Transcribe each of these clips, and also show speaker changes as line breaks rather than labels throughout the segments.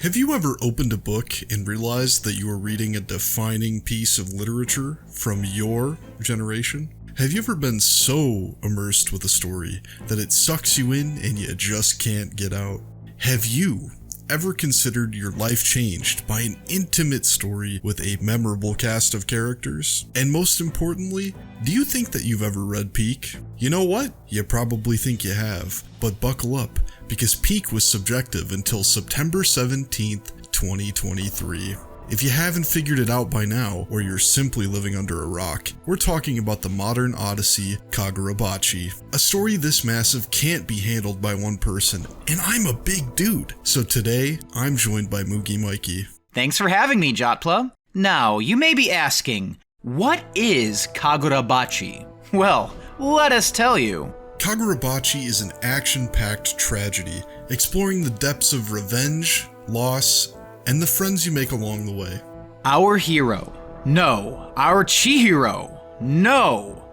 Have you ever opened a book and realized that you are reading a defining piece of literature from your generation? Have you ever been so immersed with a story that it sucks you in and you just can't get out? Have you ever considered your life changed by an intimate story with a memorable cast of characters? And most importantly, do you think that you've ever read Peak? You know what? You probably think you have, but buckle up, because Peak was subjective until September 17th, 2023. If you haven't figured it out by now, or you're simply living under a rock, we're talking about the modern odyssey, Kagurabachi. A story this massive can't be handled by one person, and I'm a big dude. So today, I'm joined by Moogie Mikey.
Thanks for having me, Jotpla. Now, you may be asking, what is Kagurabachi? Well, let us tell you.
Kagurabachi is an action-packed tragedy, exploring the depths of revenge, loss, and the friends you make along the way.
Our hero. No. Our Chihiro. No.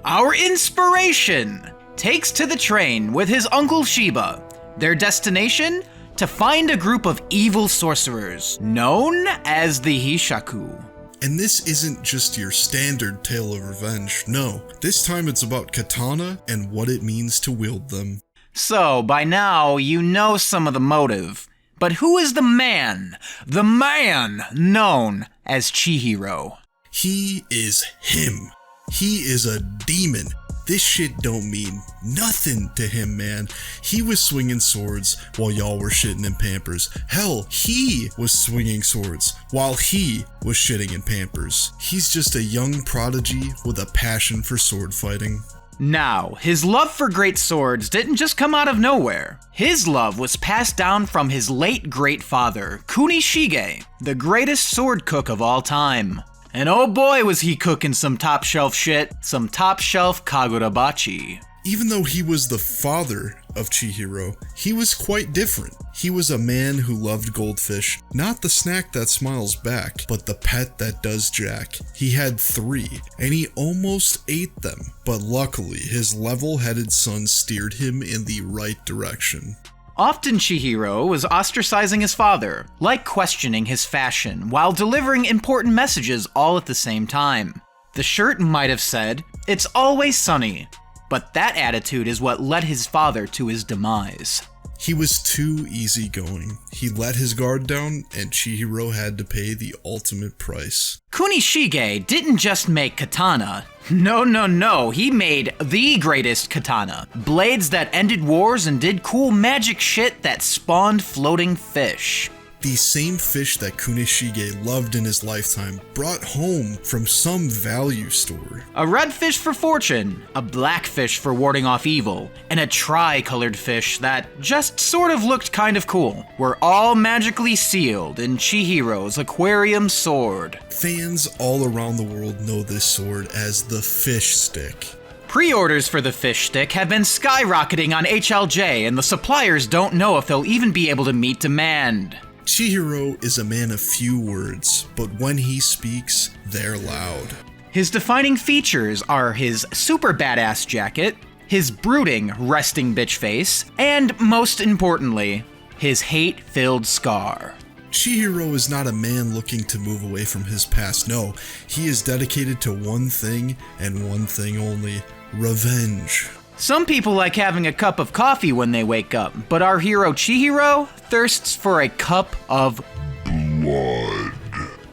Our inspiration takes to the train with his uncle Shiba. Their destination? To find a group of evil sorcerers, known as the Hishaku.
And this isn't just your standard tale of revenge, no. This time it's about katana and what it means to wield them.
So, by now, you know some of the motive. But who is the man? The man known as Chihiro.
He is him. He is a demon. This shit don't mean nothing to him, man. He was swinging swords while y'all were shitting in Pampers. Hell, he was swinging swords while he was shitting in Pampers. He's just a young prodigy with a passion for sword fighting.
Now, his love for great swords didn't just come out of nowhere. His love was passed down from his late great father, Kunishige, the greatest sword cook of all time. And oh boy was he cooking some top shelf shit, some top shelf Kagurabachi.
Even though he was the father of Chihiro, he was quite different. He was a man who loved goldfish, not the snack that smiles back, but the pet that does jack. He had 3, and he almost ate them, but luckily his level-headed son steered him in the right direction.
Often Chihiro was ostracizing his father, like questioning his fashion, while delivering important messages all at the same time. The shirt might have said, "It's always sunny," but that attitude is what led his father to his demise.
He was too easygoing. He let his guard down, and Chihiro had to pay the ultimate price.
Kunishige didn't just make katana. No, he made the greatest katana. Blades that ended wars and did cool magic shit that spawned floating fish.
The same fish that Kunishige loved in his lifetime, brought home from some value store.
A red fish for fortune, a black fish for warding off evil, and a tri-colored fish that just sort of looked kind of cool, were all magically sealed in Chihiro's aquarium sword.
Fans all around the world know this sword as the fish stick.
Pre-orders for the fish stick have been skyrocketing on HLJ, and the suppliers don't know if they'll even be able to meet demand.
Chihiro is a man of few words, but when he speaks, they're loud.
His defining features are his super badass jacket, his brooding resting bitch face, and most importantly, his hate-filled scar.
Chihiro is not a man looking to move away from his past, no. He is dedicated to one thing and one thing only: revenge.
Some people like having a cup of coffee when they wake up, but our hero Chihiro thirsts for a cup of blood.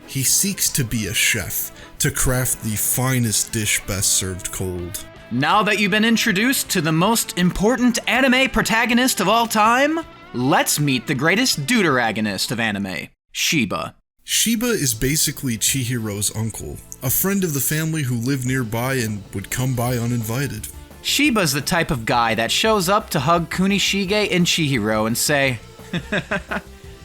He seeks to be a chef, to craft the finest dish best served cold.
Now that you've been introduced to the most important anime protagonist of all time, let's meet the greatest deuteragonist of anime, Shiba.
Shiba is basically Chihiro's uncle, a friend of the family who lived nearby and would come by uninvited.
Shiba's the type of guy that shows up to hug Kunishige and Chihiro and say,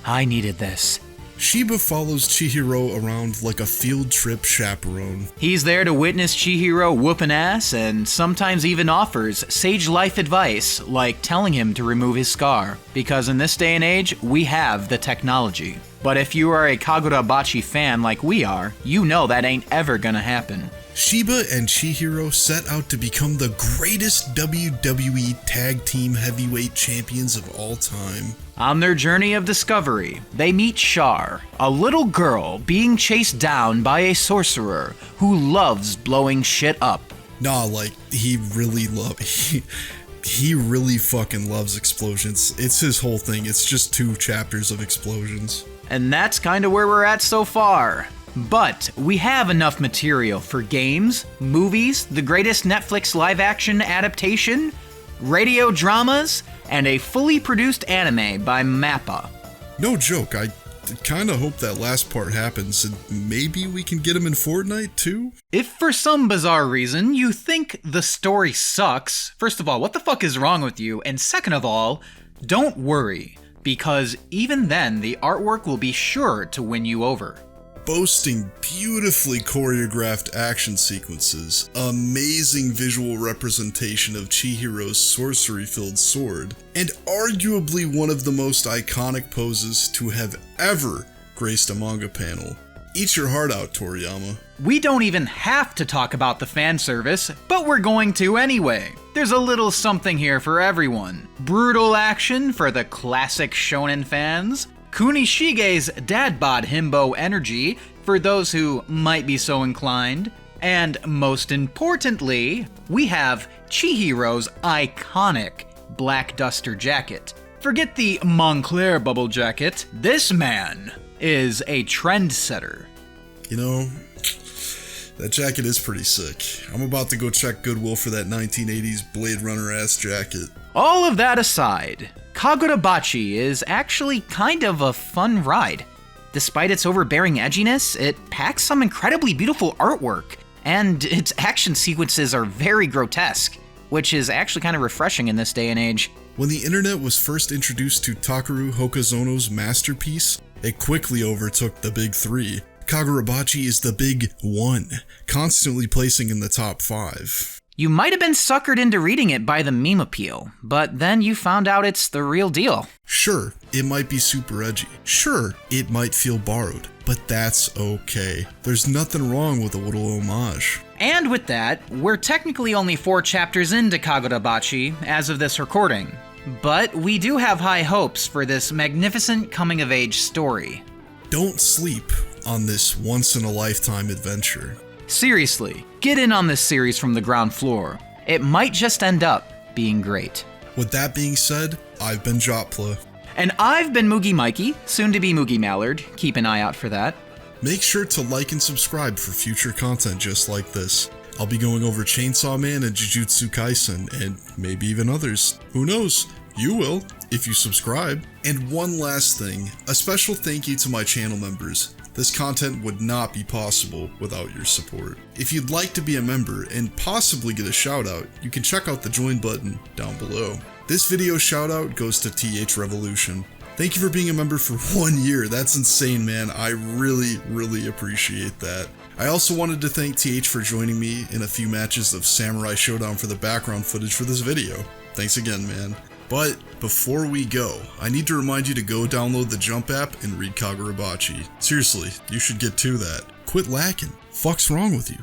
"I needed this."
Shiba follows Chihiro around like a field trip chaperone.
He's there to witness Chihiro whooping ass and sometimes even offers sage life advice, like telling him to remove his scar, because in this day and age, we have the technology. But if you are a Kagurabachi fan like we are, you know that ain't ever gonna happen.
Shiba and Chihiro set out to become the greatest WWE Tag Team Heavyweight Champions of all time.
On their journey of discovery, they meet Char, a little girl being chased down by a sorcerer who loves blowing shit up.
Nah, like, he really fucking loves explosions. It's his whole thing. It's just 2 chapters of explosions.
And that's kind of where we're at so far. But we have enough material for games, movies, the greatest Netflix live-action adaptation, radio dramas, and a fully produced anime by MAPPA.
No joke, I kind of hope that last part happens, and maybe we can get him in Fortnite too?
If for some bizarre reason you think the story sucks, first of all, what the fuck is wrong with you? And second of all, don't worry, because even then the artwork will be sure to win you over.
Boasting beautifully choreographed action sequences, amazing visual representation of Chihiro's sorcery-filled sword, and arguably one of the most iconic poses to have ever graced a manga panel. Eat your heart out, Toriyama.
We don't even have to talk about the fan service, but we're going to anyway. There's a little something here for everyone. Brutal action for the classic shonen fans, Kunishige's dad bod himbo energy for those who might be so inclined, and most importantly, we have Chihiro's iconic black duster jacket. Forget the Montclair bubble jacket, this man is a trendsetter.
You know, that jacket is pretty sick. I'm about to go check Goodwill for that 1980s Blade Runner ass jacket.
All of that aside, Kagurabachi is actually kind of a fun ride. Despite its overbearing edginess, it packs some incredibly beautiful artwork, and its action sequences are very grotesque, which is actually kind of refreshing in this day and age.
When the internet was first introduced to Takeru Hokazono's masterpiece, it quickly overtook the big 3. Kagurabachi is the big 1, constantly placing in the top 5.
You might have been suckered into reading it by the meme appeal, but then you found out it's the real deal.
Sure, it might be super edgy. Sure, it might feel borrowed, but that's okay. There's nothing wrong with a little homage.
And with that, we're technically only 4 chapters into Kagurabachi as of this recording, but we do have high hopes for this magnificent coming-of-age story.
Don't sleep on this once-in-a-lifetime adventure.
Seriously, get in on this series from the ground floor. It might just end up being great.
With that being said, I've been Jotpla.
And I've been Moogie Mikey, soon to be Moogie Mallard. Keep an eye out for that.
Make sure to like and subscribe for future content just like this. I'll be going over Chainsaw Man and Jujutsu Kaisen, and maybe even others. Who knows? You will, if you subscribe. And one last thing, a special thank you to my channel members. This content would not be possible without your support. If you'd like to be a member and possibly get a shout out, you can check out the join button down below. This video shout out goes to TH Revolution. Thank you for being a member for 1 year. That's insane, man. I really appreciate that. I also wanted to thank TH for joining me in a few matches of Samurai Showdown for the background footage for this video. Thanks again, man. But before we go, I need to remind you to go download the Jump app and read Kagurabachi. Seriously, you should get to that. Quit lacking. Fuck's wrong with you?